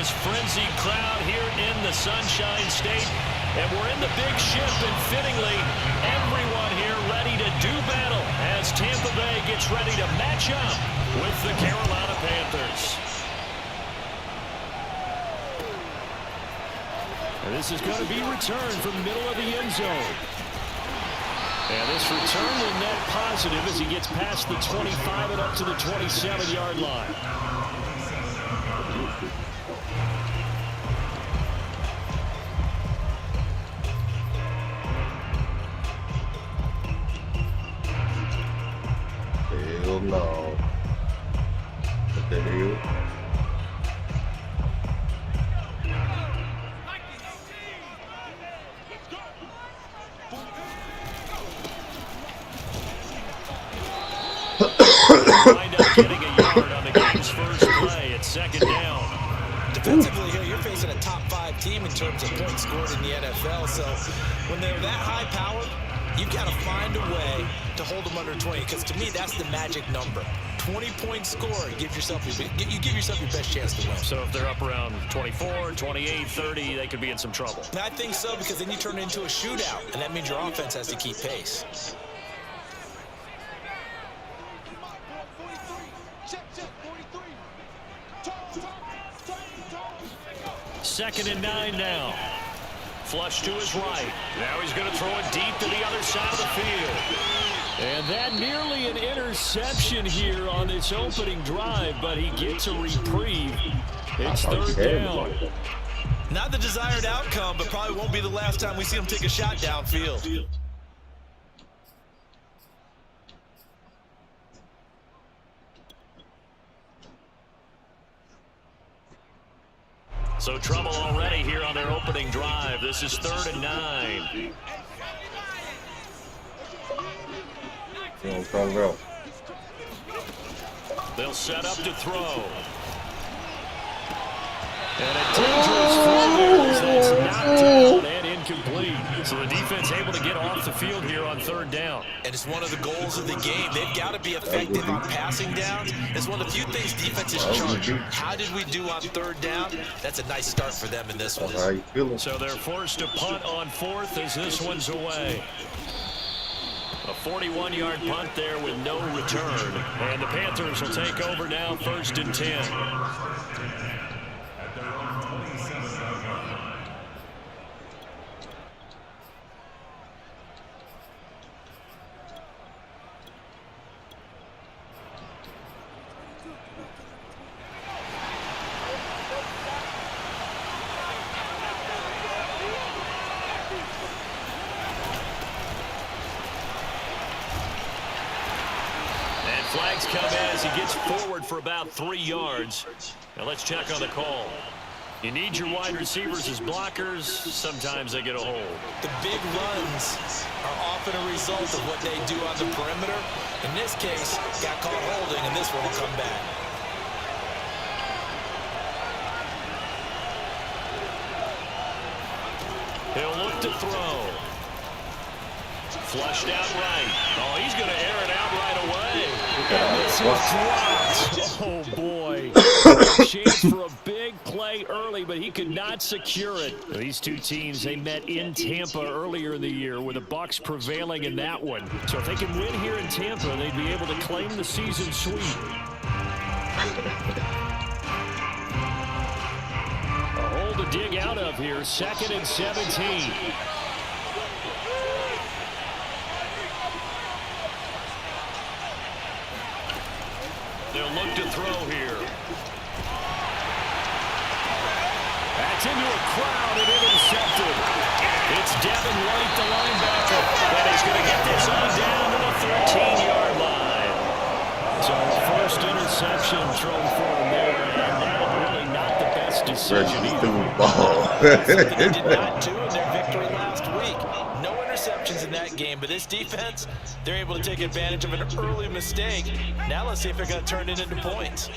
this frenzied crowd here in the Sunshine State. And we're in the big ship, and fittingly, everyone here ready to do battle as Tampa Bay gets ready to match up with the Carolina Panthers. And this is going to be returned from the middle of the end zone. And this return will net positive as he gets past the 25 and up to the 27-yard line. Hell no. What the hell? Wind up getting a yard on the game's first play at second down. Defensively here, you're facing a top 5 team in terms of points scored in the NFL. So when they're that high powered, you've got to find a way to hold them under 20. Because to me, that's the magic number. 20-point score gives yourself you give yourself your best chance to win. So if they're up around 24, 28, 30, they could be in some trouble. And I think so, because then you turn it into a shootout, and that means your offense has to keep pace. Second and 9 now. Flush to his right. Now he's going to throw it deep to the other side of the field. And that nearly an interception here on this opening drive, but he gets a reprieve. It's third down. Not the desired outcome, but probably won't be the last time we see him take a shot downfield. So trouble already here on their opening drive. This is 3rd and 9. They'll set up to throw. And a dangerous throw there as that's knocked down and incomplete. So the defense able to get off the field here on 3rd down. And it's one of the goals of the game. They've got to be effective on passing downs. It's one of the few things defenses charge. How did we do on 3rd down? That's a nice start for them in this one. How you feeling? So they're forced to punt on 4th as this one's away. A 41-yard punt there with no return. And the Panthers will take over now, 1st and 10. Flags come as he gets forward for about 3 yards. Now let's check on the call. You need your wide receivers as blockers. Sometimes they get a hold. The big runs are often a result of what they do on the perimeter. In this case, got caught holding, and this one will come back. He'll look to throw. Flushed out right. Oh, he's going to air it out right away. And this is dropped. Oh, boy. Chance for a big play early, but he could not secure it. These two teams, they met in Tampa earlier in the year with the Bucs prevailing in that one. So if they can win here in Tampa, they'd be able to claim the season sweep. A hole to dig out of here. 2nd and 17. They'll look to throw here. That's into a crowd and intercepted. It's Devin White, the linebacker, and he's going to get this on down to the 13-yard line. So first interception thrown for him there, and that really not the best decision either. Something they did not do in their victory last week. No interceptions in that game, but this defense, they're able to take advantage of an early mistake. Now let's see if they're going to turn it into points.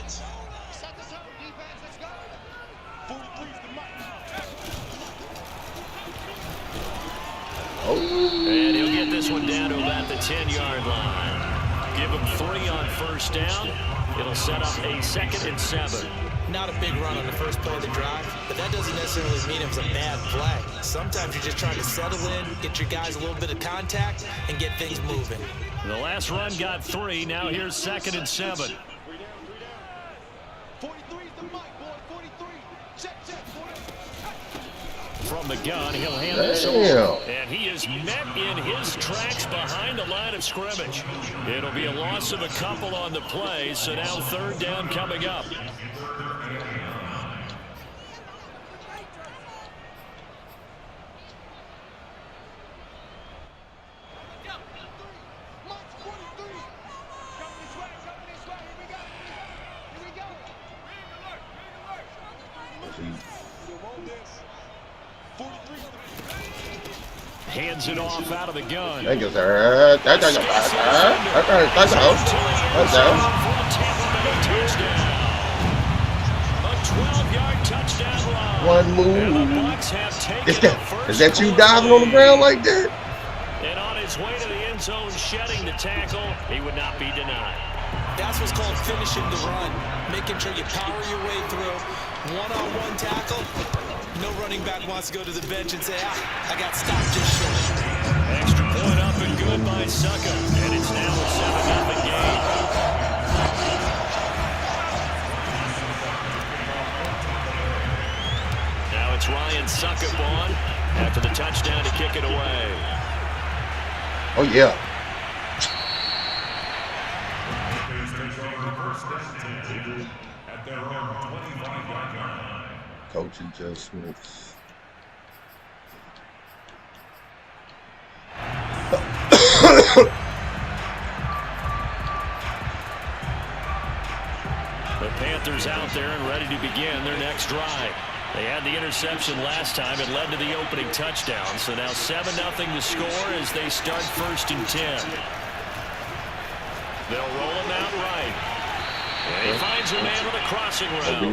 And he'll get this one down to about the 10-yard line. Give him 3 on first down. It'll set up a 2nd and 7. Not a big run on the first play of the drive, but that doesn't necessarily mean it was a bad play. Sometimes you're just trying to settle in, get your guys a little bit of contact, and get things moving. The last run got 3. Now here's 2nd and 7. 43's the mic, boy. 43. Check. From the gun, he'll hand this over. And he is met in his tracks behind the line of scrimmage. It'll be a loss of a couple on the play, so now 3rd down coming up. Hands it off out of the gun. Thank you, sir. That's A 12-yard touchdown run. One And move. the Bucs have taken Is that you diving on the ground like that? And on his way to the end zone, shedding the tackle, he would not be denied. That's what's called finishing the run, making sure you power your way through. One-on-one tackle. No running back wants to go to the bench and say, I got stopped just short. Extra point up and good by Succa. And it's now a 7-0 game. Now it's Ryan Suckup on after the touchdown to kick it away. Oh, yeah. Coach adjustments. The Panthers out there and ready to begin their next drive. They had the interception last time. It led to the opening touchdown. So now 7-0 to score as they start 1st and 10. They'll roll him out right. And he finds a man with a crossing route.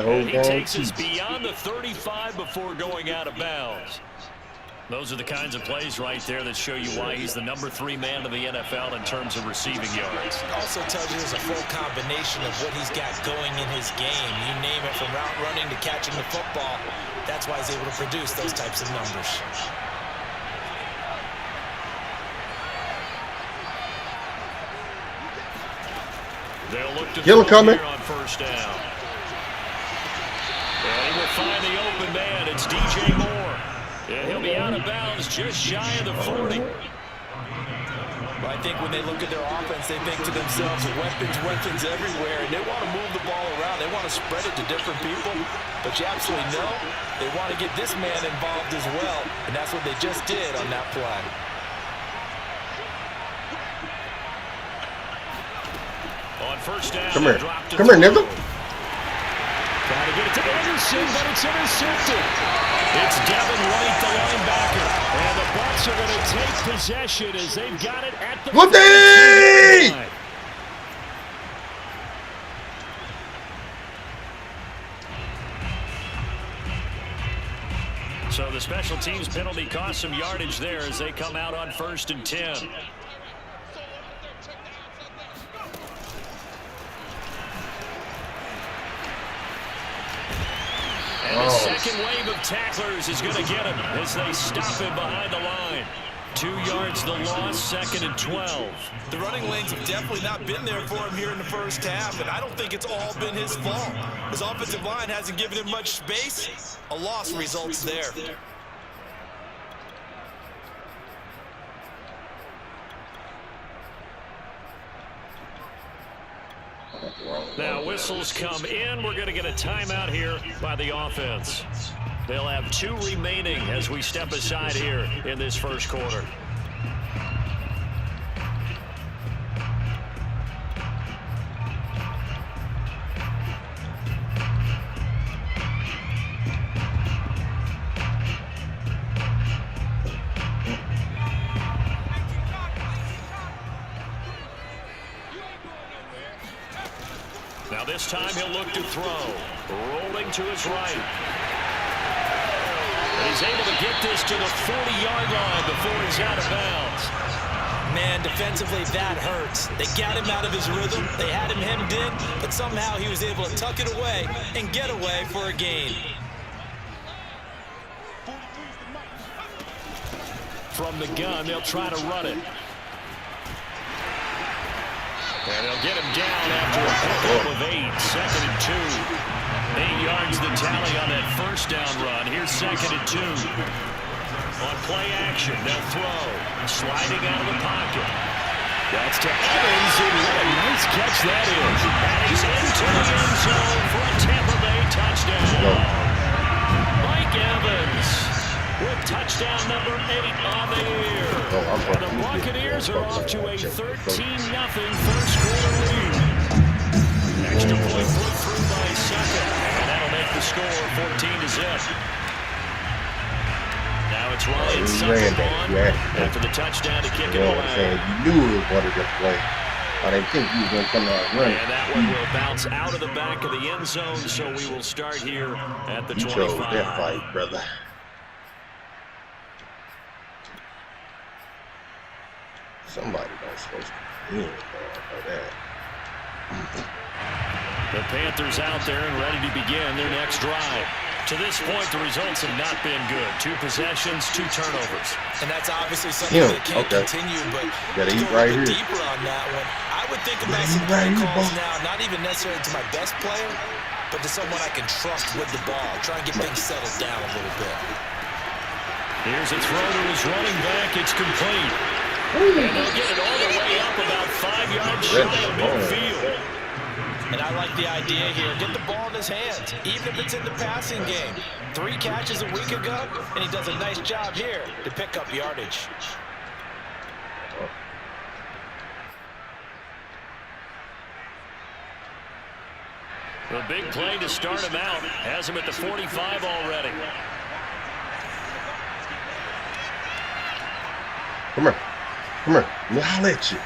And he takes us beyond the 35 before going out of bounds. Those are the kinds of plays right there that show you why he's the number 3 man in the NFL in terms of receiving yards. Also tells you there's a full combination of what he's got going in his game. You name it, from route running to catching the football. That's why he's able to produce those types of numbers. They'll look to Hill coming on 1st down. And he will find the open man. It's DJ Moore. And he'll be out of bounds just shy of the 40. But I think when they look at their offense, they think to themselves, weapons everywhere, and they want to move the ball around. They want to spread it to different people. But you absolutely know they want to get this man involved as well, and that's what they just did on that play. On 1st down, come here, nigga. Trying to get it to Anderson, but it's intercepted. It's Devin White, the linebacker. And the Bucs are going to take possession as they've got it at the line. So the special teams penalty cost some yardage there as they come out on 1st and 10. And the second wave of tacklers is going to get him as they stop him behind the line. 2 yards the loss, 2nd and 12. The running lanes have definitely not been there for him here in the first half, and I don't think it's all been his fault. His offensive line hasn't given him much space. A loss results there. Now whistles come in. We're going to get a timeout here by the offense. They'll have 2 remaining as we step aside here in this first quarter. Now this time he'll look to throw. Rolling to his right. And he's able to get this to the 40-yard line before he's out of bounds. Man, defensively, that hurts. They got him out of his rhythm. They had him hemmed in, but somehow he was able to tuck it away and get away for a gain. From the gun, they'll try to run it. And they'll get him down after a pickup of 8. 2nd and 2. 8 yards the tally on that first down run. Here's 2nd and 2. On play action, they'll throw. Sliding out of the pocket. That's to Evans, and what a nice catch that is. And he's into the end zone for a Tampa Bay touchdown. Mike Evans with touchdown number 8 on the year. And the Buccaneers are off to a 13-0 first quarter lead. Extra point put through by Sucker. And that'll make the score 14-0. Now it's Ryan Sucker on after the touchdown to kick it away. You knew it was one of the play. I didn't think he was going to come out running. And that one will bounce out of the back of the end zone, so we will start here at the 25. You chose that fight, brother. Somebody not supposed to win like that. The Panthers out there and ready to begin their next drive. To this point, the results have not been good. 2 possessions, 2 turnovers. And that's obviously something that can't continue, but gotta to eat go right a bit here. deeper on that one, I would think about some play calls now, not even necessarily to my best player, but to someone I can trust with the ball. Try and get things settled down a little bit. Here's a throw to his running back. It's complete. And they'll get it all the way up about 5 yards shy of midfield. And I like the idea here. Get the ball in his hands, even if it's in the passing game. 3 catches a week ago, and he does a nice job here to pick up yardage. The big play to start him out has him at the 45 already. Come here. Come here. Let me holler at you.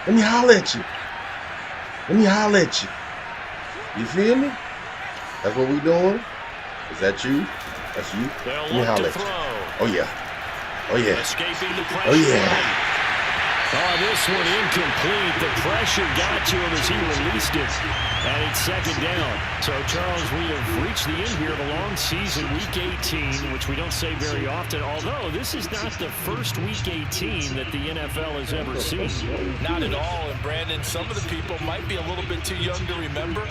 Let me holler at you. Let me holler at you. You feel me? That's what we doing? Is that you? That's you? Let me holler at you. Oh, yeah. Oh, yeah. Escaping the pressure. Oh, yeah. Oh, this one incomplete. The pressure got to him as he released it. And it's 2nd down. So, Charles, we have reached the end here of a long season, Week 18, which we don't say very often, although this is not the first Week 18 that the NFL has ever seen. Not at all. And, Brandon, some of the people might be a little bit too young to remember,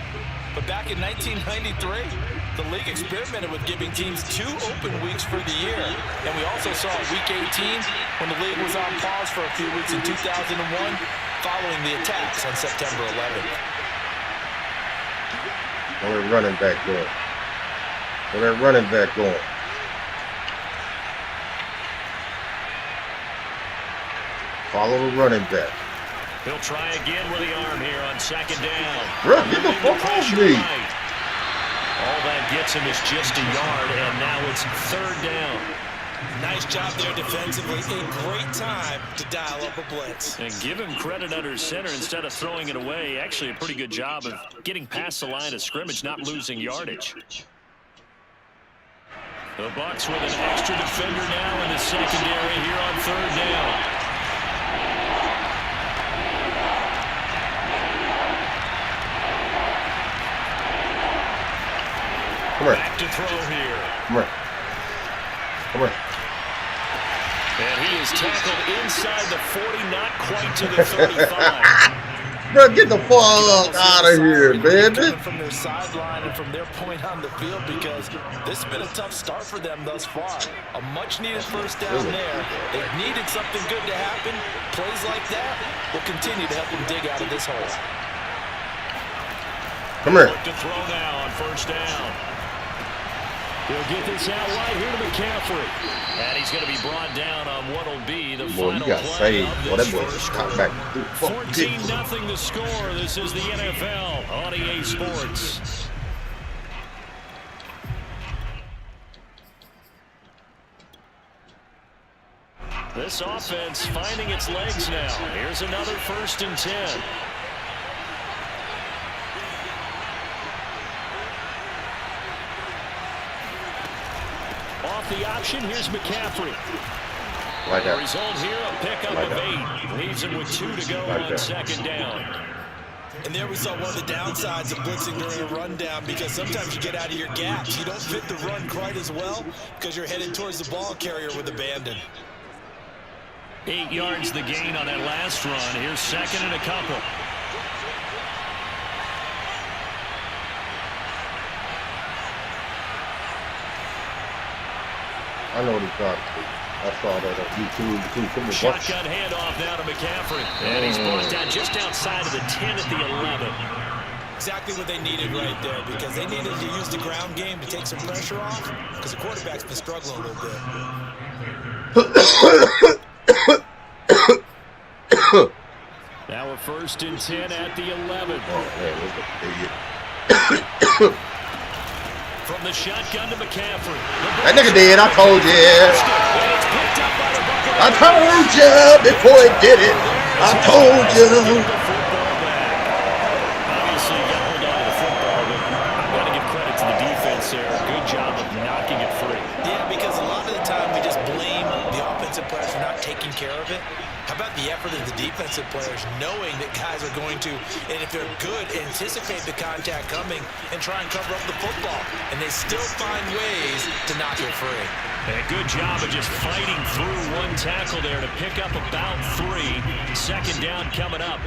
but back in 1993, the league experimented with giving teams 2 open weeks for the year. And we also saw Week 18 when the league was on pause for a few weeks in 2001 following the attacks on September 11th. Where that running back going? Where that running back going? Follow the running back. He'll try again with the arm here on 2nd down. Bro, get the fuck off me. All that gets him is just a yard, and now it's 3rd down. Nice job there defensively. A great time to dial up a blitz. And give him credit under center instead of throwing it away. Actually, a pretty good job of getting past the line of scrimmage, not losing yardage. The Bucs with an extra defender now in the secondary here on 3rd down. Come here. Back to throw here. Come here. Come here. And he is tackled inside the 40, not quite to the 35. Bro, get the fuck out of here, man. From their sideline and from their point on the field, because this has been a tough start for them thus far. A much-needed first down there. They've needed something good to happen. Plays like that will continue to help them dig out of this hole. Come here. Look to throw now on 1st down. He'll get this out wide here to McCaffrey. And he's going to be brought down on what will be the Boy, final you got play saved. of Boy, this that boy first got quarter. back. 14-0 the score. This is the NFL on EA Sports. This offense finding its legs now. Here's another 1st and 10. Off the option, here's McCaffrey. Like The that. result here, a pickup Like of that. 8. Leaves him with 2 to go Like on that. second down. And there we saw one of the downsides of blitzing during a rundown because sometimes you get out of your gaps. You don't fit the run quite as well because you're headed towards the ball carrier with abandon. 8 yards the gain on that last run. Here's second and a couple. I know what he's trying to do. I saw that on YouTube. Shotgun handoff now to McCaffrey. And he's brought down just outside of the 10 at the 11. Exactly what they needed right there because they needed to use the ground game to take some pressure off because the quarterback's been struggling a little bit. Now a 1st and 10 at the 11. Oh, man, look at the idiot. From the shotgun to McCaffrey. That nigga did. I told you. I told you before he did it. I told you. Obviously, you got to hold on to the football, but I've got to give credit to the defense there. Good job of knocking it free. Yeah, because a lot of the time we just blame the offensive players for not taking care of it. How about the effort of the defensive players knowing that guys are going to, and if they're good, anticipate the contact coming and try and cover up the football. And they still find ways to knock it free. And a good job of just fighting through one tackle there to pick up about 3. Second down coming up.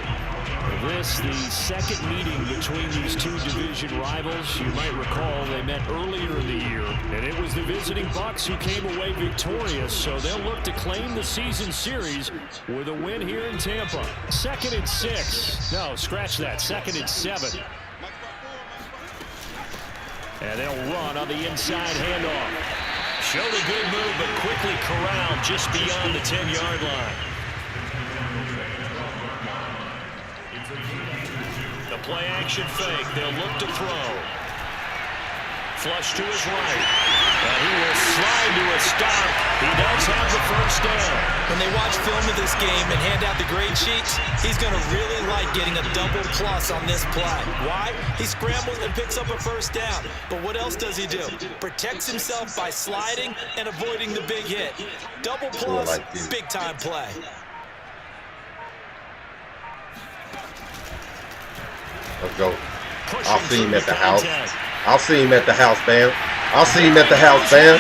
This, the second meeting between these two division rivals. You might recall they met earlier in the year, and it was the visiting Bucs who came away victorious, so they'll look to claim the season series with a win here in Tampa. 2nd and 6. No, scratch that. 2nd and 7. And they'll run on the inside handoff. Showed a good move, but quickly corralled just beyond the 10-yard line. The play action fake. They'll look to throw. Flush to his right. And he will slide to a stop. He does have the 1st down. When they watch film of this game and hand out the grade sheets, he's going to really like getting a double plus on this play. Why? He scrambles and picks up a 1st down. But what else does he do? Protects himself by sliding and avoiding the big hit. Double plus, big time play. Let's go. I'll see him at the house. I'll see him at the house, fam. I'll see him at the house, fam.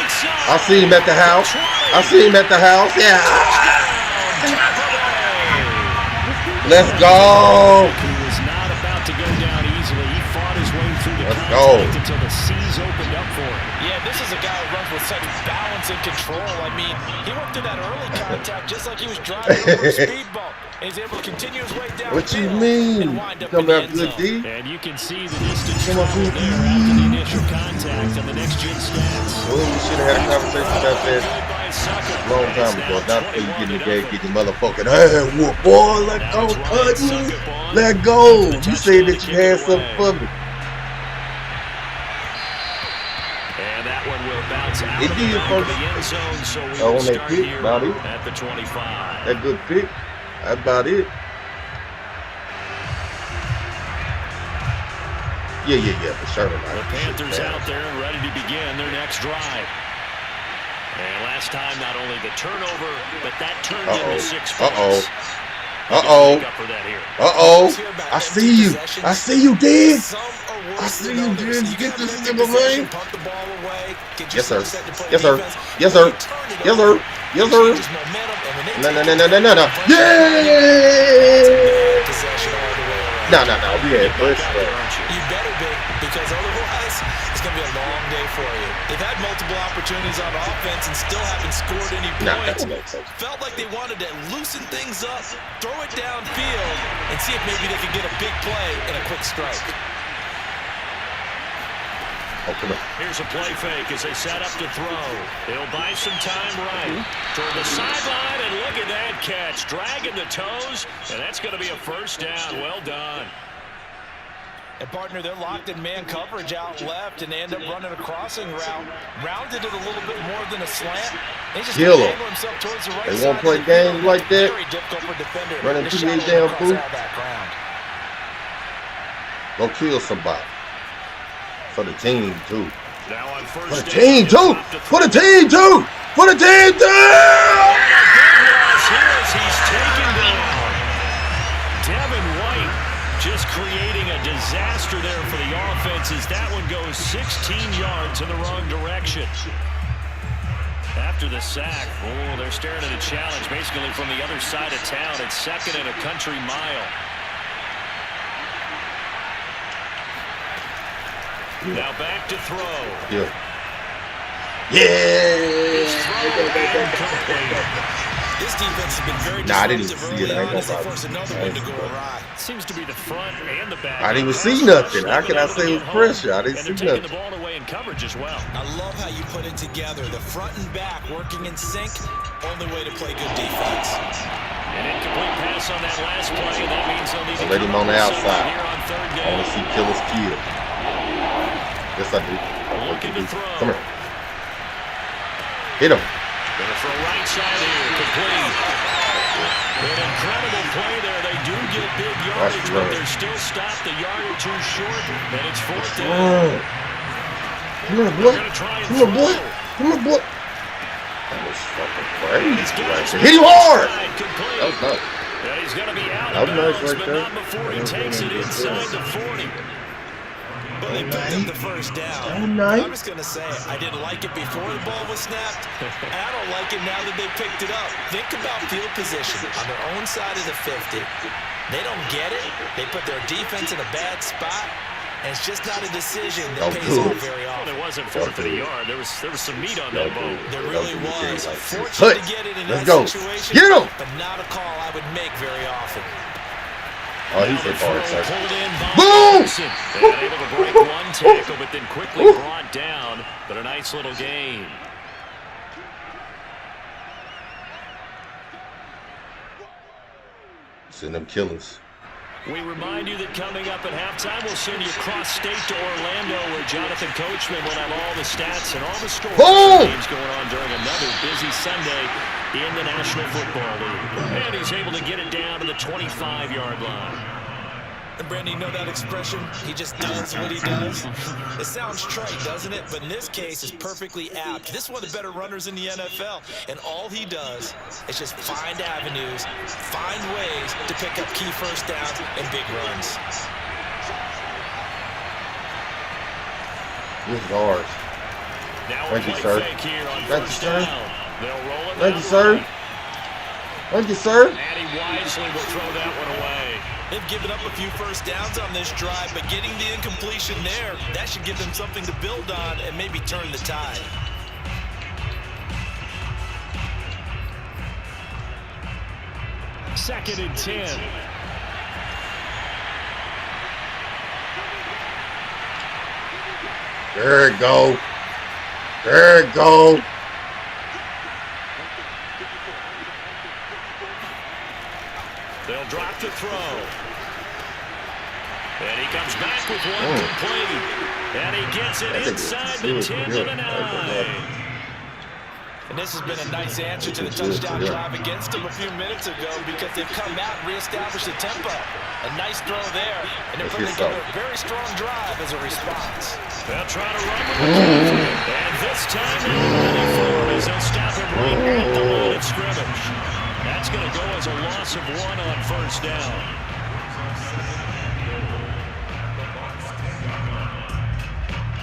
I'll see him at the house. I'll see him at the house. Yeah. Let's go. He was not about to go down easily. He fought his way through the contact until the seas opened up for him. Yeah, this is a guy who runs with such balance and control. I mean, he went through that early contact just like he was driving over a speed bump. And he's able to continue his way down. What you mean? Come out good, D. And you can see the distance traveled there after the initial contact on the next-gen stats. Well, we should have had a conversation about that a long time ago. Not until you get in the game, get the motherfucking ass whoop, boy. Let go, cousin. Let go. You said that you had something for me. And that one will bounce out It of did the first. end zone, so we On will that start pick, here about it. at the 25. That good pick. That's about it. Yeah, for sure. The Panthers out there and ready to begin their next drive. And last time, not only the turnover, but that turned into 6 points. I see you. I see you, Dig. I see you, Dig. Get this in the lane. Yes, sir. Yes, sir. Yes, sir. Yes, sir. Yes, sir. No. Yeah! No. We had first. You better be, because otherwise it's going to be a long day for you. They've had multiple opportunities on offense and still haven't scored any points. Felt like they wanted to loosen things up, throw it downfield, and see if maybe they could get a big play and a quick strike. Here's a play fake as they set up to throw. They'll buy some time right toward the sideline, and look at that catch. Dragging the toes, and that's going to be a 1st down. Well done. And, partner, they're locked in man coverage out left, and they end up running a crossing route. Rounded it a little bit more than a slant. He just Kill him. himself towards the right They side won't play of the field. games like that. Very difficult for a defender. Running to too many shadow damn across fools. all that ground. Go kill somebody. For the team, too. Now on For the first team, too. For the team, too. For the team, too. creating a disaster there for the offense as that one goes 16 yards in the wrong direction. After the sack, oh, they're staring at a challenge basically from the other side of town. It's 2nd and a country mile. Now back to throw. Yeah. This defense has been very I didn't disruptive see it. early I ain't on as they gonna force another lie. one to go awry. Seems to be the front and the back. I didn't even see nothing. How can I say it was pressure? I didn't see And they're taking nothing. the ball away in coverage as well. I love how you put it together. The front and back working in sync. Only way to play good defense. An incomplete pass on that last play, and that means they'll need to Let him come on the up with something outside. here on 3rd I want to down. see Killers kill. Yes, I do. Looking to throw. Come here. Hit him. Gonna throw right side here, complete. An incredible play there. They do get big yardage, but they're still stopped a yard or two short, and it's 4th down. Come here, boy. They're gonna try and Come here, boy. throw. Come here, boy. That was fucking He's crazy got right his there. Hit him hard. complete. That was nice. Yeah, he's going to be out That of was nice bounds, right but there. not before he takes it inside the 40. But they picked up the first down. That was nice. I'm just going to say, I didn't like it before the ball was snapped, and I don't like it now that they picked it up. Think about field position on their own side of the 50. They don't get it. They put their defense in a bad spot, and it's just not a decision that pays off very Well, often. it wasn't 4th and a yard. There was some meat on that ball. There really was. Like, Fortunate to get it in let's that go. situation, Get him. but not a call I would make very often. Oh, he's Now hit the hard, throw sir. pulled in by Boom! Wilson. And able to break one tackle, but then quickly brought down. But a nice little gain. Send them Killers. We remind you that coming up at halftime, we'll send you across state to Orlando, where Jonathan Coachman will have all the stats and all the scores Boom! games going on during another busy Sunday in the National Football League. And he's able to get it down to the 25-yard line. And Brandon, you know that expression? He just does what he does. It sounds trite, doesn't it? But in this case, it's perfectly apt. This is one of the better runners in the NFL. And all he does is just find avenues, find ways to pick up key first downs and big runs. This is ours. Now Thank you, play sir. fake here on Thank you, first sir. down. They'll roll it Thank you, out sir. right. Thank you, sir. And he wisely will throw that one away. They've given up a few first downs on this drive, but getting the incompletion there, that should give them something to build on and maybe turn the tide. Second and 10. There it go. There it go. They'll drop the throw. And he comes back with one complete. And he gets it inside the 10 to the 9. And this has been a nice answer to the touchdown drive against them a few minutes ago because they've come out and reestablished the tempo. A nice throw there, and they're putting together a very strong drive as a response. They'll try to run with it. And this time they're ready for it as they'll stop him right at the line of scrimmage. That's going to go as a loss of 1 on first down.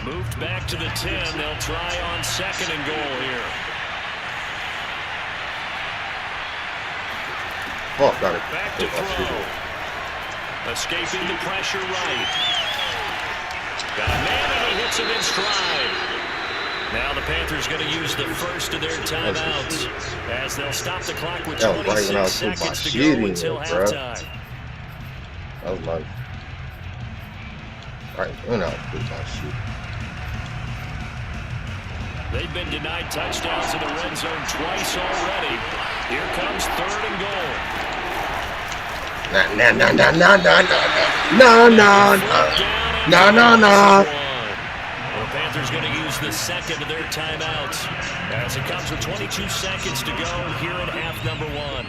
Moved back to the 10. They'll try on second and goal here. Oh, got it. Back to throw. Escaping the pressure right. Got a man and he hits him in stride. Now the Panthers going to use the first of their timeouts as they'll stop the clock with 26 seconds to go until halftime. That was nice. All right, went out with my shit. They've been denied touchdowns in the red zone twice already. Here comes third and goal. No. The Panthers going to use the second of their timeouts as it comes with 22 seconds to go here in half number 1.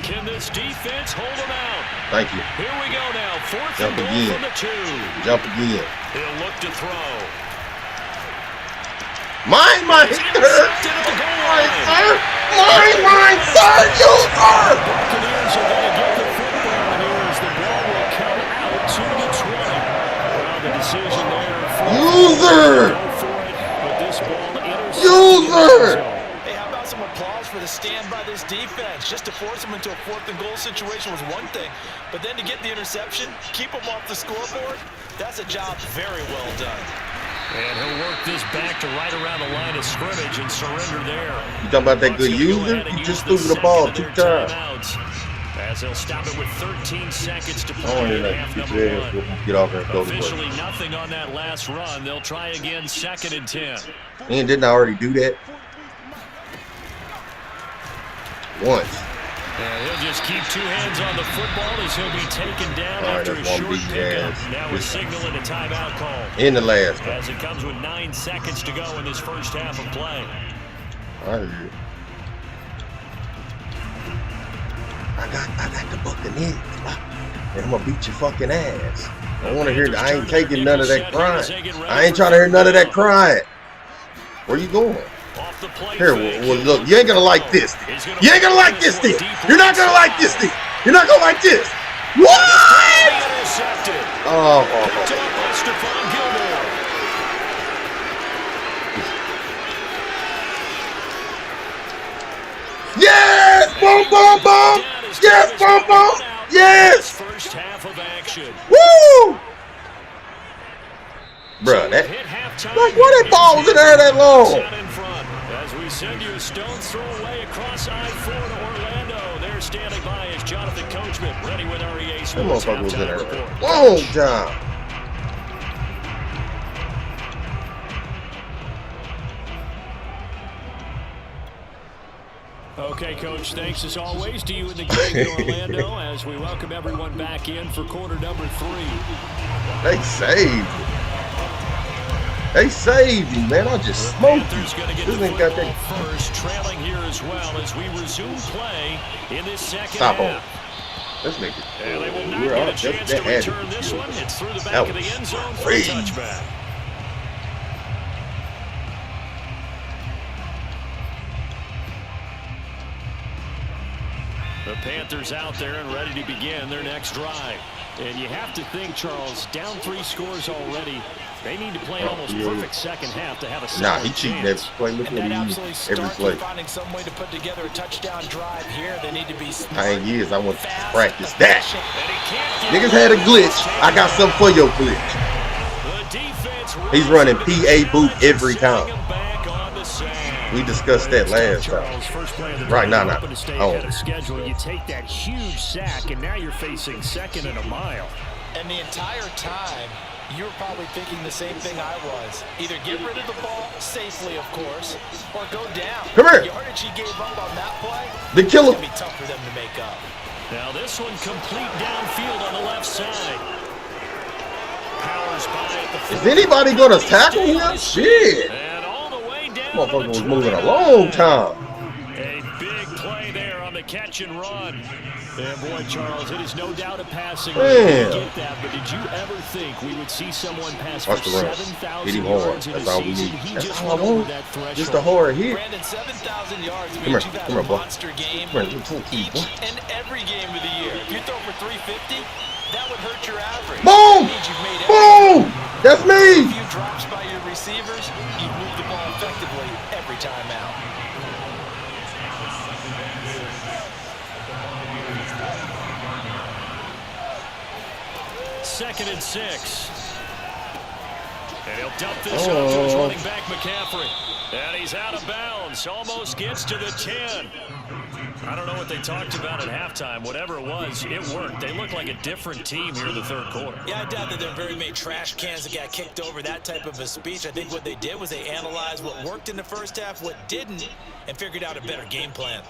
Can this defense hold them out? Thank you. Here we go now. Fourth Jump and goal again. from the 2. Jump again. He'll look to throw. My He's sir. intercepted at the goal line. Sir. Line, sir, user! Buccaneers are going to get the football here as the ball will come out to the 20. Well, the decision there for User! go for it, but this ball intercepted. User! Hey, how about some applause for the stand by this defense? Just to force them into a 4th and goal situation was one thing, but then to get the interception, keep them off the scoreboard, that's a job very well done. And he'll work this back to right around the line of scrimmage and surrender there. You talking about that good user? He just threw the ball 2 times. As they'll stop it with 13 seconds to I play want in to half get number your ass, 1. get off there and go to Officially work. nothing on that last run. They'll try again 2nd and 10. And didn't I already do that? Once. And he'll just keep 2 hands on the football as he'll be taken down All right, after a that's one short big pickup. ass. Now we're signaling a timeout call. In the last one. As it comes with 9 seconds to go in this first half of play. I heard it. I got the Buccaneers. And I'm gonna beat your fucking ass. I want to hear. I ain't taking none of that crying. I ain't trying to hear none of that crying. Where you going? Off the play Here, fake. well, look, you ain't gonna like this. You ain't gonna like this thing. You're not gonna like this thing. You're not gonna like this. What? Intercepted. Oh. Picked up by Stephon Gilmore. Yes! Boom, boom, boom! Yes, boom, boom! Yes! First half of action. Woo! Bruh, Hit that. halftime. Like, why that ball was in there that long? Out in front. As we send you a stone's throw away across I-4 to Orlando. They're standing by as Jonathan Coachman ready with REA That Sports motherfucker was in halftime there report. long time. Okay, Coach, thanks as always to you and the gang in Orlando as we welcome everyone back in for quarter number 3. They saved it. They saved him, man. I just smoked him. Panthers going to get This the ain't got football that. first, trailing here as well as we resume play in this second Stop half. on. This nigga. And they will not We're get a out. chance That to had return to this be one. good. It's through the That back of the was end zone for a crazy. touchback. The Panthers out there and ready to begin their next drive. And you have to think, Charles, down 3 scores already. They need to play an almost perfect second half to have a Nah, solid he cheating every chance. play. Look And what that he absolutely used every starts play. with finding some way to put together a touchdown drive here. They need to be smart, I ain't years. I want to fast, practice that. efficient. And he can't get Niggas had a glitch. I got something for your glitch. The defense He's running PA boot every setting time. him back on the sand. We discussed that last time. Charles, first play of the Right, drive, nah. hoping to stay Oh. ahead of schedule. You take that huge sack, and now you're facing 2nd and a mile. And the entire time, you were probably thinking the same thing I was. Either get rid of the ball, safely of course, or go down. Come here. The yardage he gave up on that play, The it's killer. going to be tough for them to make up. Now this one complete downfield on the left side. Powers by at the Is anybody gonna tackle him? Shit. And all the way down to Motherfucker the was moving a 29. long time. A big play there on the catch and run. And boy, Charles, it is no doubt a passing. Damn. Get that, but did you ever think we would see someone pass Watch for the run. 7,000 Hit him hard. yards in That's a all we season? need. He That's just all I went over want. that threshold. Just a hard hit. Brandon, 7,000 yards Come means here. you've had Come a here, boy. monster game Come here. Come here, each boy. and every game of the year. If you throw for 350, that would hurt your average. Boom! That means you've made Boom! That's a me. few drops by your receivers, you've moved the ball effectively every time out. Second and 6. And he'll dump this off to his running back, McCaffrey. And he's out of bounds. Almost gets to the 10. I don't know what they talked about at halftime. Whatever it was, it worked. They look like a different team here in the third quarter. Yeah, I doubt that there were very many trash cans that got kicked over, that type of a speech. I think what they did was they analyzed what worked in the first half, what didn't, and figured out a better game plan.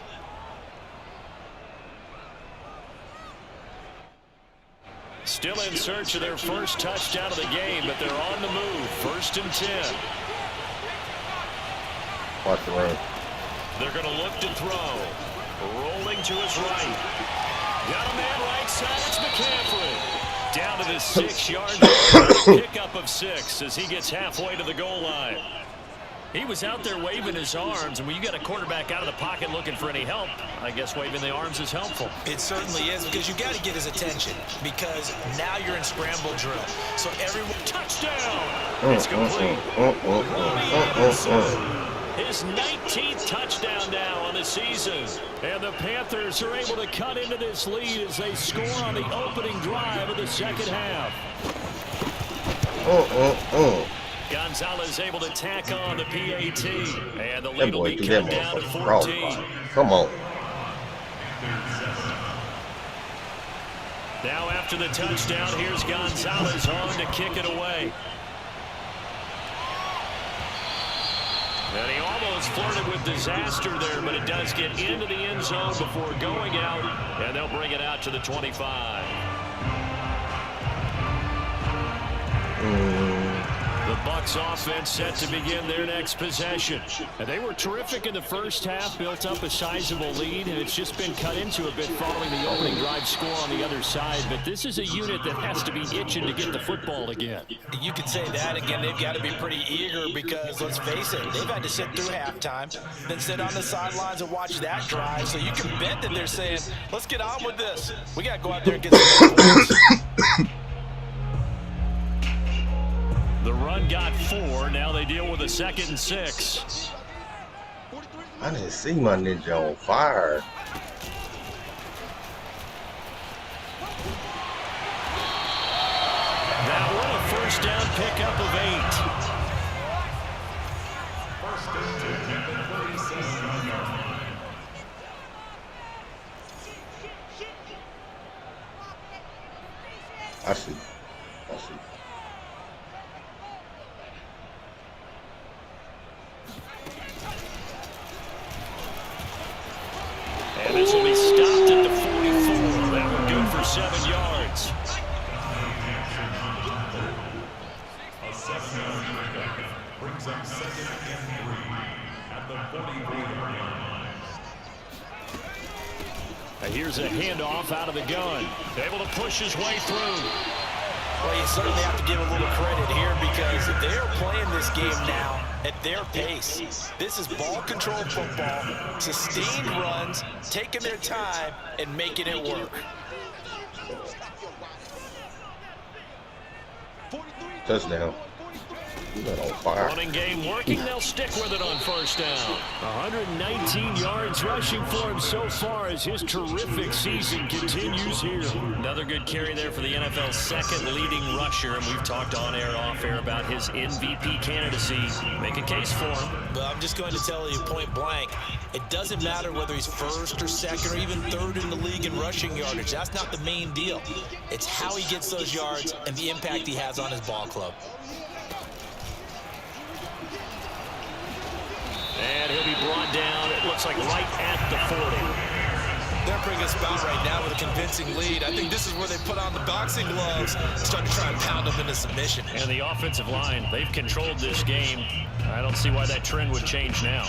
Still in search of their first touchdown of the game, but they're on the move. 1st and 10. Watch the run. They're going to look to throw. Rolling to his right. Got a man right side. It's McCaffrey. Down to the 6-yard line. Pickup of 6 as he gets halfway to the goal line. He was out there waving his arms, and when you got a quarterback out of the pocket looking for any help, I guess waving the arms is helpful. It certainly is, because you got to get his attention, because now you're in scramble drill. So everyone... Touchdown! It's complete. His 19th touchdown now on the season. And the Panthers are able to cut into this lead as they score on the opening drive of the second half. Gonzalez able to tack on the PAT. And the lead will be cut down to 14. Come on. Now after the touchdown, here's Gonzalez on to kick it away. And he almost flirted with disaster there, but it does get into the end zone before going out, and they'll bring it out to the 25. The Bucs offense set to begin their next possession. And they were terrific in the first half, built up a sizable lead, and it's just been cut into a bit following the opening drive score on the other side. But this is a unit that has to be itching to get the football again. You can say that again. They've got to be pretty eager because, let's face it, they've had to sit through halftime, then sit on the sidelines and watch that drive. So you can bet that they're saying, let's get on with this. We got to go out there and get some points. The run got 4. Now they deal with a 2nd and 6. I didn't see my ninja on fire. That one a first down pickup of 8. I see. And this will be stopped at the 44. That one good for 7 yards. Brings up 2nd and 3 at the 44-yard line. Here's a handoff out of the gun. Able to push his way through. Well, you certainly have to give a little credit here because they're playing this game now at their pace. This is ball control football, sustained runs, taking their time and making it work. Touchdown. On fire. Running game working, they'll stick with it on first down. 119 yards rushing for him so far as his terrific season continues here. Another good carry there for the NFL's 2nd leading rusher, and we've talked on air, off air about his MVP candidacy. Make a case for him. But I'm just going to tell you point blank, it doesn't matter whether he's 1st or 2nd or even 3rd in the league in rushing yardage. That's not the main deal. It's how he gets those yards and the impact he has on his ball club. And he'll be brought down, it looks like right at the 40. They're bringing us about right now with a convincing lead. I think this is where they put on the boxing gloves, start to try and pound them into submission. And the offensive line, they've controlled this game. I don't see why that trend would change now.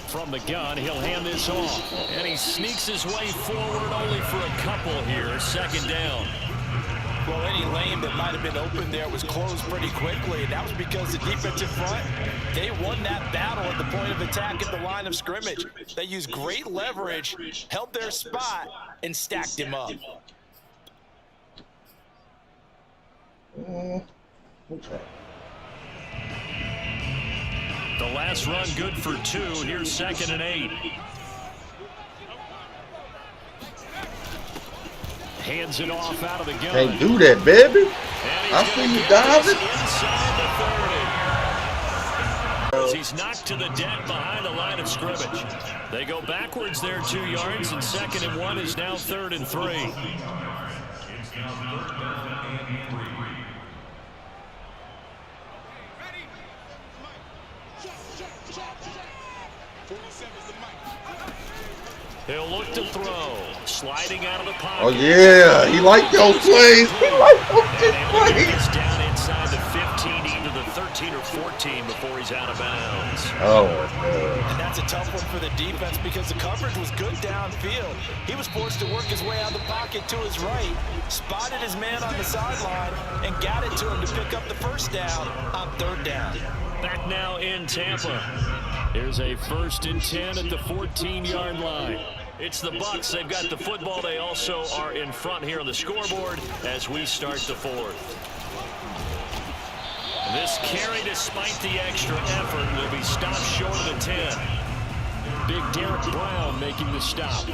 From the gun, he'll hand this off. And he sneaks his way forward only for a couple here. 2nd down. Well, any lane that might have been open there was closed pretty quickly, and that was because the defensive front, they won that battle at the point of attack at the line of scrimmage. They used great leverage, held their spot, and stacked him up. The last run good for 2. Here's 2nd and 8. Hands it off out of the gun. Can't do that, baby. I see you diving. Inside the 30. He's knocked to the deck behind the line of scrimmage. They go backwards there 2 yards, and 2nd and 1 is now 3rd and 3. It's now 3rd down and 3. Ready? 47's the He'll look to throw. Sliding out of the pocket. Oh, yeah. He liked those plays. He liked those plays. He's down inside the 15, either the 13 or 14 before he's out of bounds. Oh, my God. And that's a tough one for the defense because the coverage was good downfield. He was forced to work his way out of the pocket to his right, spotted his man on the sideline, and got it to him to pick up the first down on 3rd down. Back now in Tampa. Here's a 1st and 10 at the 14-yard line. It's the Bucs. They've got the football. They also are in front here on the scoreboard as we start the 4th. This carry, despite the extra effort, will be stopped short of the 10. Big Derek Brown making the stop.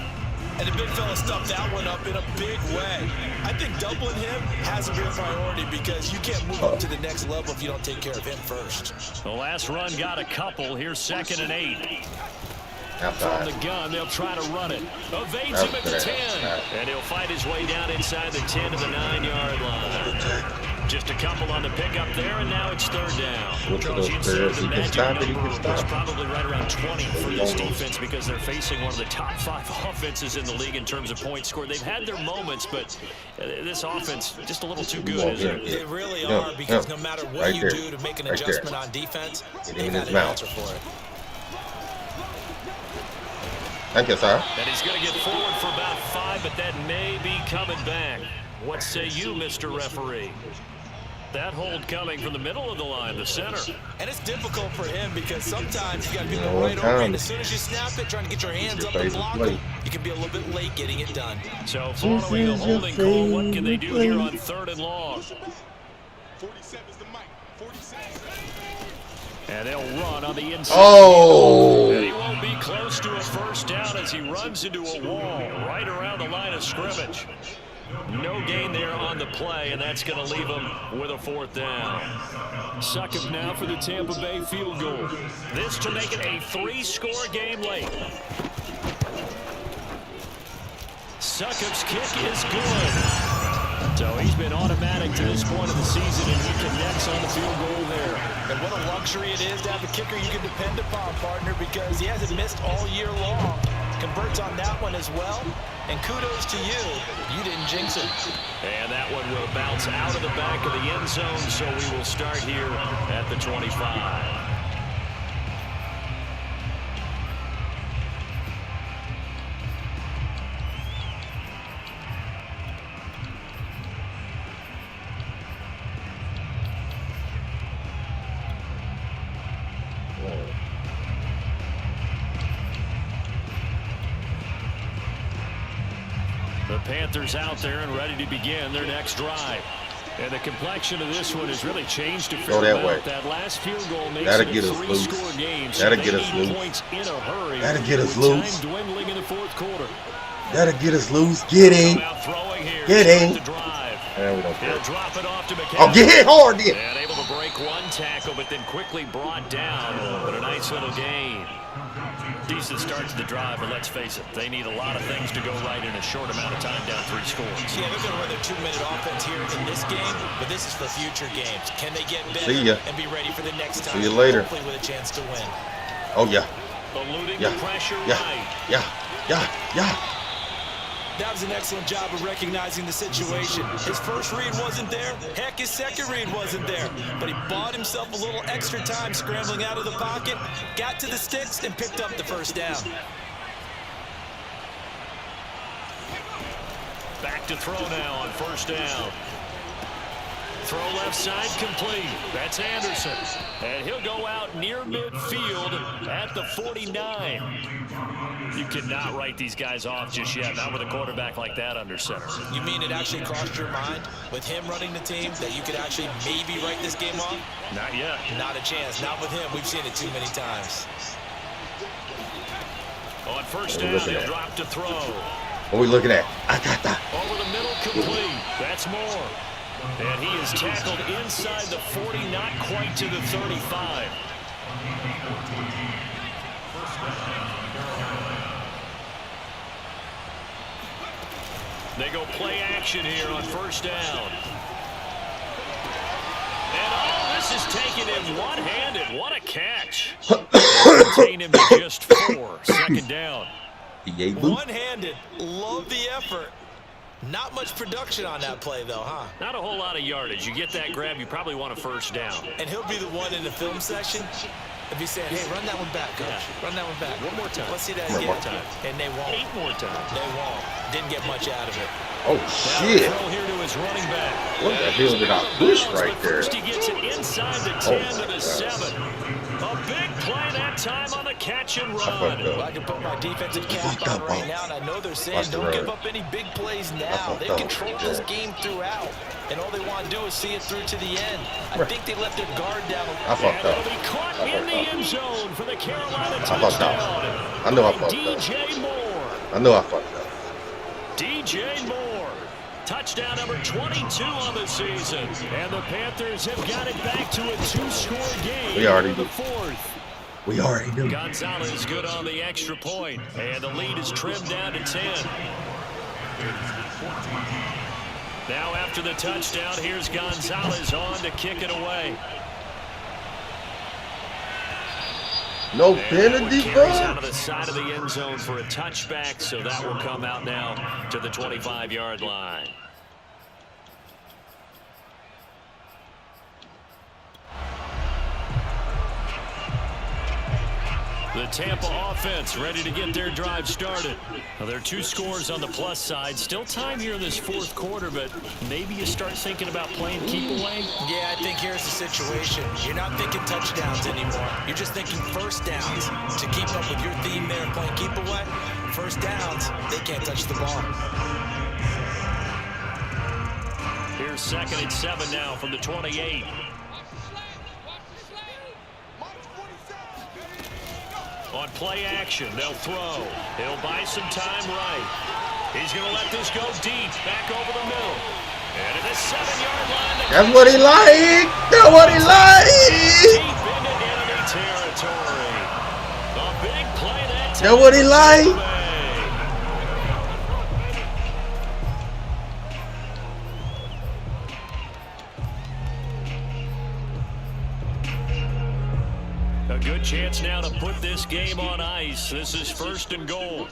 And the big fella stuffed that one up in a big way. I think doubling him has to be a priority because you can't move up to the next level if you don't take care of him first. The last run got a couple. Here's 2nd and 8. Outside. From the gun, they'll try to run it. Evades him at the 10. And he'll fight his way down inside the 10 to the 9-yard line. Just a couple on the pickup there, and now it's 3rd down. Which of those players he can stop it, he can It's stop. probably right around 20 for this defense because they're facing one of the top 5 offenses in the league in terms of points scored. They've had their moments, but this offense just a little too good, isn't it? They really are because no matter what Right you there. do to make an Right adjustment there. on defense, Get they've in had his an mouth. answer for it. Thank you, sir. And he's going to get forward for about 5, but that may be coming back. What say you, Mr. Referee? That hold coming from the middle of the line, the center. And it's difficult for him because sometimes you got people You know, right over it. time. As soon as you snap it, trying to get your hands Your up and face is block late. it, you can be a little bit late getting it done. So following the holding call, what can they do here on 3rd and long? 47's the mic. 47. And they'll run on the inside. Oh! And he won't be close to a 1st down as he runs into a wall right around the line of scrimmage. No gain there on the play, and that's going to leave him with a 4th down. Succop now for the Tampa Bay field goal. This to make it a 3-score game late. Succop's kick is good. So he's been automatic to this point of the season, and he connects on the field goal there. And what a luxury it is to have a kicker you can depend upon, partner, because he hasn't missed all year long. Converts on that one as well. And kudos to you. You didn't jinx it. And that one will bounce out of the back of the end zone, so we will start here at the 25. The Panthers out there and ready to begin their next drive. And the complexion of this one has really changed a fair that amount. way. That last field goal makes That'll it get a us loose. 3-score game. That'll so get they us need loose. points in a hurry. That'll get us with loose. Time dwindling in the 4th quarter. That'll get us loose. Get in. Come out throwing here. Get Start in. the drive. Yeah, we don't care. He'll drop it off to McCaffrey. Oh, get hit hard then. And able to break one tackle, but then quickly brought down. But a nice little gain. Decent start to the drive, but let's face it, they need a lot of things to go right in a short amount of time down 3 scores. Yeah, they're going to run their 2-minute offense here in this game, but this is for future games. Can they get better See ya. and be ready for the next time? See you later. Hopefully with a chance to win. Oh, yeah. Eluding Yeah. the pressure Yeah. right. Yeah. Yeah. Yeah. That was an excellent job of recognizing the situation. His first read wasn't there. Heck, his second read wasn't there. But he bought himself a little extra time scrambling out of the pocket, got to the sticks, and picked up the 1st down. Back to throw now on 1st down. Throw left side complete. That's Anderson. And he'll go out near midfield at the 49. You cannot write these guys off just yet, not with a quarterback like that under center. You mean it actually crossed your mind with him running the team that you could actually maybe write this game off? Not yet. Not a chance. Not with him. We've seen it too many times. On 1st What are we down, looking he'll at? drop to throw. What are we looking at? I got that. Over the middle, complete. That's more. And he is tackled inside the 40, not quite to the 35. They go play action here on 1st down. And oh, this is taken in one-handed. What a catch. Contain him to just 4. 2nd down. He ate Luke. One-handed. Love the effort. Not much production on that play, though, huh? Not a whole lot of yardage. You get that grab, you probably want a first down. And he'll be the one in the film section. If he's saying, hey, run that one back, coach. Yeah. Run that one back. One more time. Let's see that One again. more time. And they won't. 8 more times. They won't. Didn't get much out of it. Oh, Now shit. the throw here to his running back. What the hell did I push right there? First he gets it inside the 10 to the 7. A big play that time on the catch and run. Well, I can put my defensive cap on right now, and I know they're saying don't give up any big plays now. They control this game throughout, and all they want to do is see it through to the end. I think they let their guard down. I fucked up. It'll be caught in the end zone for the Carolina I fucked up. touchdown. I know I fucked up. DJ Moore. I know I fucked up. DJ Moore. Touchdown number 22 on the season. And the Panthers have got it back to a 2-score game. We already in the do. 4th. We already knew. Gonzalez good on the extra point. And the lead is trimmed down to 10. Now after the touchdown, here's Gonzalez on to kick it away. No And penalty, carries out bro. of the side of the end zone for a touchback, so that will come out now to the 25-yard line. The Tampa offense ready to get their drive started. Well, there are 2 scores on the plus side. Still time here in this 4th quarter, but maybe you start thinking about playing keep away. Yeah, I think here's the situation. You're not thinking touchdowns anymore. You're just thinking first downs. To keep up with your theme there, playing keep away, first downs, they can't touch the ball. Here's 2nd and 7 now from the 28. On play action, they'll throw. He'll buy some time right. He's going to let this go deep, back over the middle. And at the 7-yard line. That's what he like. That's what he like. Deep into enemy territory. A big play that time. That's what he like. A good chance now to put this game on ice. This is 1st and goal.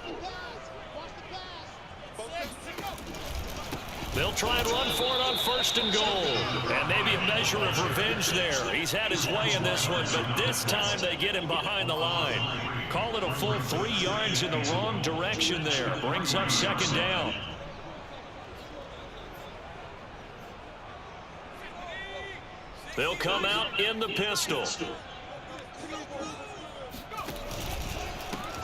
They'll try and run for it on 1st and goal. And maybe a measure of revenge there. He's had his way in this one, but this time they get him behind the line. Call it a full 3 yards in the wrong direction there. Brings up 2nd down. They'll come out in the pistol.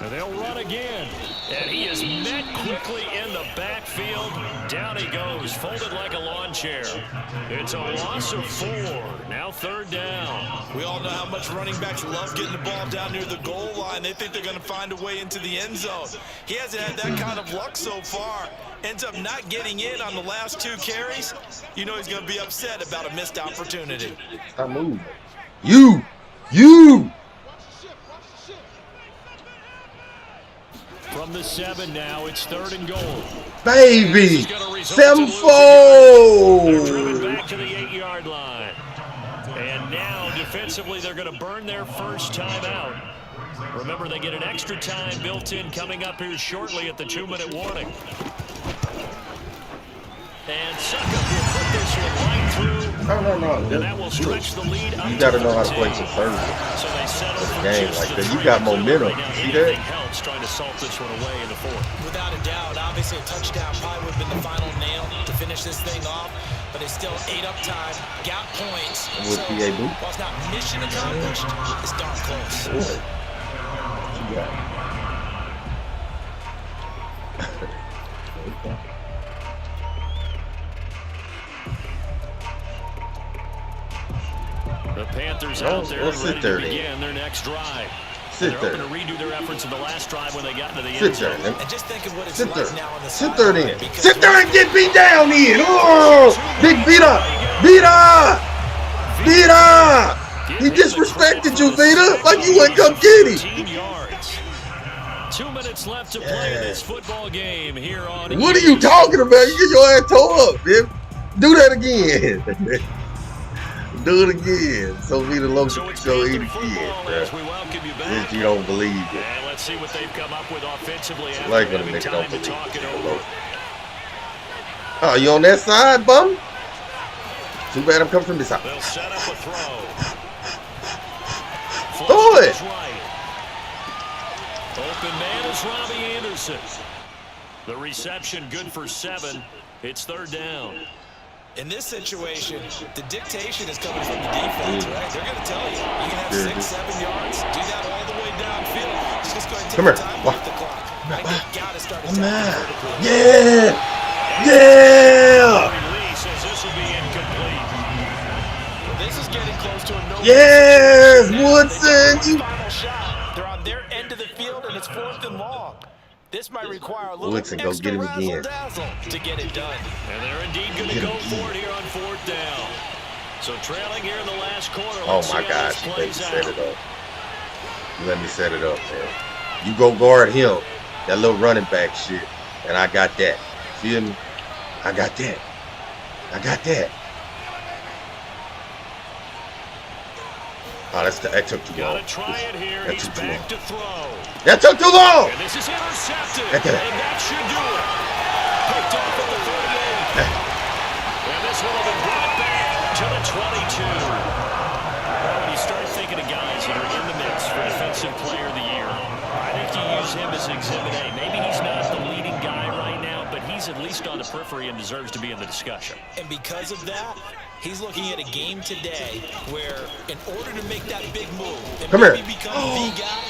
And they'll run again. And he is met quickly in the backfield. Down he goes, folded like a lawn chair. It's a loss of 4. Now 3rd down. We all know how much running backs love getting the ball down near the goal line. They think they're going to find a way into the end zone. He hasn't had that kind of luck so far. Ends up not getting in on the last 2 carries. You know he's going to be upset about a missed opportunity. Stop moving. You. From the 7 now, it's 3rd and goal. Baby. 7-4. They're driven back to the 8-yard line. And now, defensively, they're going to burn their first timeout. Remember, they get an extra time built in coming up here shortly at the 2-minute warning. And Suckup will put this one right through. No. And that will stretch the lead up. You got to know how to play some service. So they settle for Game just like the that. You 3 got clearly. momentum. Now, See anything that? helps trying to salt this one away in the 4th. Without a doubt, obviously a touchdown probably would have been the final nail to finish this thing off, but it's still ate up time, got points. Would be able. While it's not mission accomplished, it's darn close. Boy. You got it. The Panthers out there Well, ready to begin their next drive. Sit They're there. hoping to redo their efforts in the last drive when they got into the end Sit zone. there. And just think of what it's Sit like there. now on the Sit there sideline, then. because Sit there and get beat down then. Oh, big Vita. He disrespected you, Vita. Like you wouldn't come get him. 15 yards. 2 minutes left to play in this football game here on. What are you talking about? You get your ass tore up, man. Do that again. Do it again. So me the local So it's show it Panther football again, as bro. we welcome you back. Since you don't believe it. And let's see what they've come up with offensively after Like when a having nigga time don't to believe talk it. it over. Oh, you on that side, bum? Too bad I'm coming from this side. They'll set up a throw. Throw it. Right. Open man is Robbie Anderson. The reception good for 7. It's 3rd down. In this situation, the dictation is coming from the defense, right? They're going to tell you. You can have 6, 7 yards. Do that all the way downfield. Just go ahead and take your time with the clock. Right? You got to start attacking vertically. Yeah. Yeah. Lee says this will be incomplete. This is getting close to a no. Yes, Woodson. You. Final shot. They're on their end of the field, and it's 4th and long. This might require a little Woodson, go extra get him again. razzle-dazzle to get it done. And they're indeed going to go for it here on 4th down. So trailing here in the last quarter. Oh Let's my see how gosh, this you let me plays set out. it up. You let me set it up, man. You go guard him, that little running back shit, and I got that. Feel me? I got that. I got that. Oh, that took too long. Gotta try it here. That He's took too back long. to throw. That took too long. And this is intercepted. That did it. And that should do it. Picked off at the 38. And this one will be brought back to the 22. Well, when you start thinking of guys that are in the mix for Defensive Player of the Year, I think you use him as Exhibit A. Maybe he's not the leading guy right now, but he's at least on the periphery and deserves to be in the discussion. And because of that, he's looking at a game today where in order to make that big move and maybe become the guy,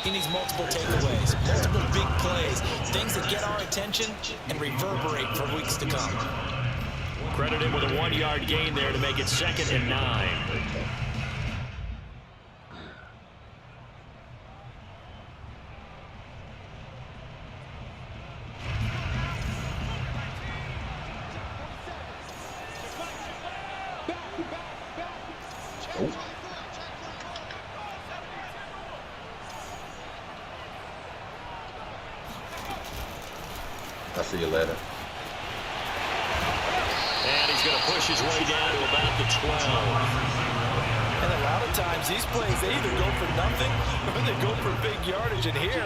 he needs multiple takeaways, multiple big plays, things that get our attention and reverberate for weeks to come. Credited with a 1-yard gain there to make it 2nd and 9. I'll see you later. And he's going to push his way down to about the 12. And a lot of times these plays, they either go for nothing or they go for big yardage. And here,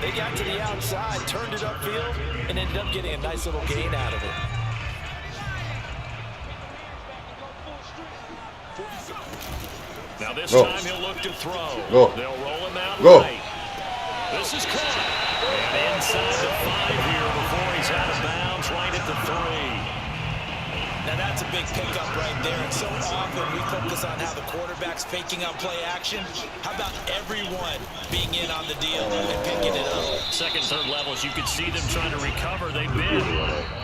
they got to the outside, turned it upfield, and ended up getting a nice little gain out of it. Now this time he'll look to throw. They'll roll him out right. This is caught. And inside the 5 here before he's out of bounds, right at the 3. Now that's a big pickup right there. And so often we focus on how the quarterback's faking out play action. How about everyone being in on the deal and picking it up? Second, third levels, you could see them trying to recover. They've been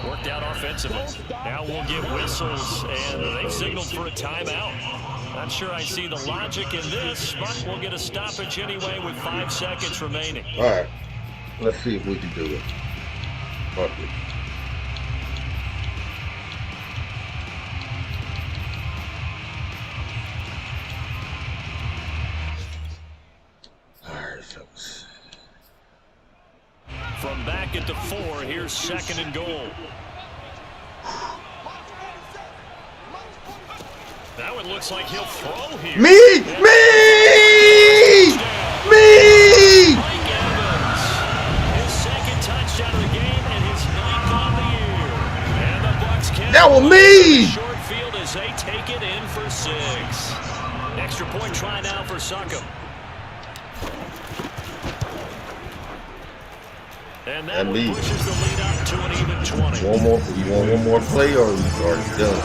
worked out offensively. Now we'll get whistles, and they've signaled for a timeout. Not sure I see the logic in this, but we'll get a stoppage anyway with 5 seconds remaining. All right. Let's see if we can do it. Fuck it. All right, folks. From back at the 4, here's 2nd and goal. Now it looks like he'll throw here. Me! Mike Evans. His 2nd touchdown of the game and his 9th on the year. And the Bucs can That was me! short field as they take it in for 6. Extra point try now for Succop. And that one pushes the lead up to an even 20. One more. You want one more play or it's done?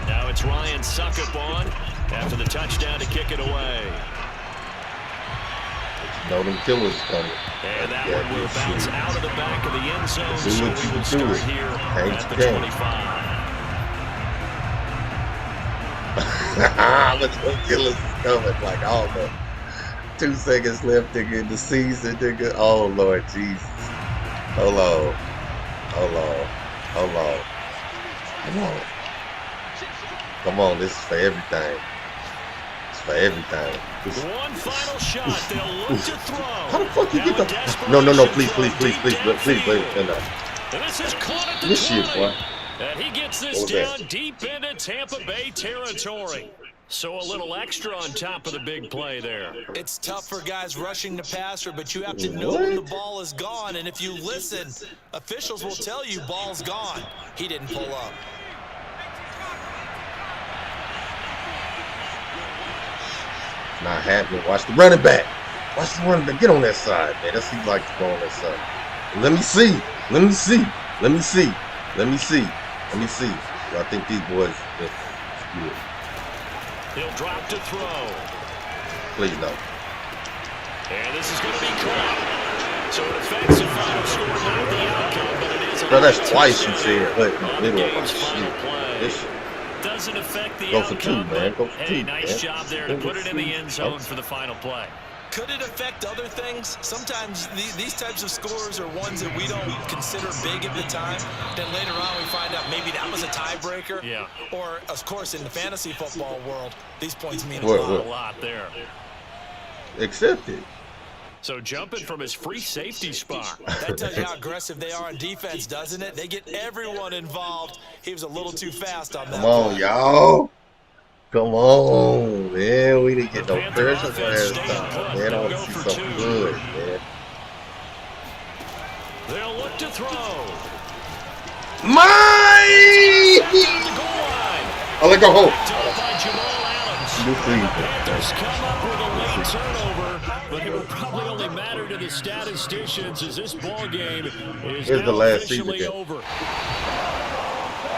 Now it's Ryan Succop on after the touchdown to kick it away. No, them killers coming. And that one will bounce out of the back of the end zone. Do So what we you will can start do. here Hang at the together. 25. Let's go, killers is coming. Like almost 2 seconds left, nigga, in the season, nigga. Oh Lord Jesus. Hold on. Come on, this is for everything. for everything. One final shot. They'll look to throw. How the fuck you Now get the? a desperation No, please, throw please, deep no. downfield. And this is caught at the This 20. shit, boy. And he gets this What was down that? deep into Tampa Bay territory. So a little extra on top of the big play there. It's tough for guys rushing the passer, but you have to know when the What? ball is gone. And if you listen, officials will tell you ball's gone. He didn't pull up. Not happening. Watch the running back. Watch the running back. Get on that side, man. That's what he likes to go on that side. Let me see. Let me see. Let me see. Let me see. Let me see. I think these boys are good. He'll drop to throw. Please no. And this is going to be caught. So it affects the final score, not the outcome, but it is. Bro, that's twice you said, but in the On the middle of my game's final shit. play. This shit. Doesn't affect the Go for outcome, two, man. but Go for hey, two, nice man. job there to put it in the end zone for the final play. Could it affect other things? Sometimes these types of scores are ones that we don't consider big at the time. Then later on we find out maybe that was a tiebreaker. Yeah. Or, of course, in the fantasy football world, these points mean What? a lot. A lot there. Accept it. So jumping from his free safety spot. That tells you how aggressive they are on defense, doesn't it? They get everyone involved. He was a little too fast on that. Come on, y'all. Come on, man. We didn't get no Panther pressure offense last staying time, put. man. I They'll want go to see for something two. good, man. They'll look to throw. Mine! Down the goal line. I'll let go home. Picked up by Jamal Adams. Good for you. The Panthers come up with a late turnover, but it will probably only matter to the statisticians as this ball game is Here's now the last season officially game. over.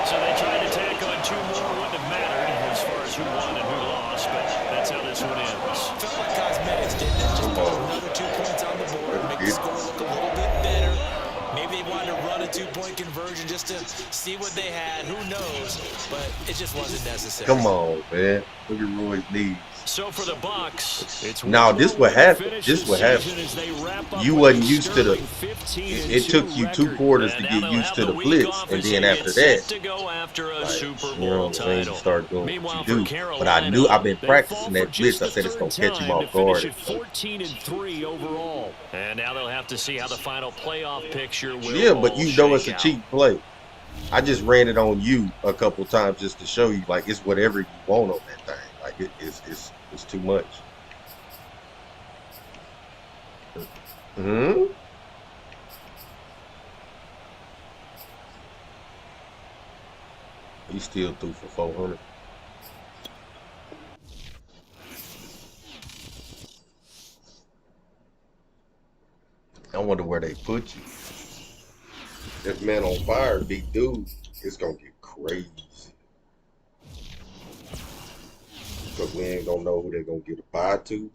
So they tried to tack on two more. Wouldn't have mattered as far as who won and who lost, but that's how this one ends. Felt like cosmetics, didn't it? Just put another 2 points on the board, make the score look a little bit better. Maybe they wanted to run a 2-point conversion just to see what they had. Who knows? But it just wasn't necessary. Come on, man. Look at Roy's knees. So for the Bucks, it's Now, this what happened. This what happened. You wasn't used to the. It took you 2 quarters to get used to the blitz, and then after that, like, you know what I'm saying, you start doing what you do. But I knew I've been practicing that blitz. I said it's gonna catch him off guard. 14-3 overall, and now they'll have to see how the final playoff picture will. Yeah, but you know it's a shake out. cheap play. I just ran it on you a couple times just to show you, like, it's whatever you want on that thing. Like it's too much. He still threw for 400. I wonder where they put you. This man on fire, big dude, it's gonna get crazy. Because we ain't gonna know who they're gonna get a bye to.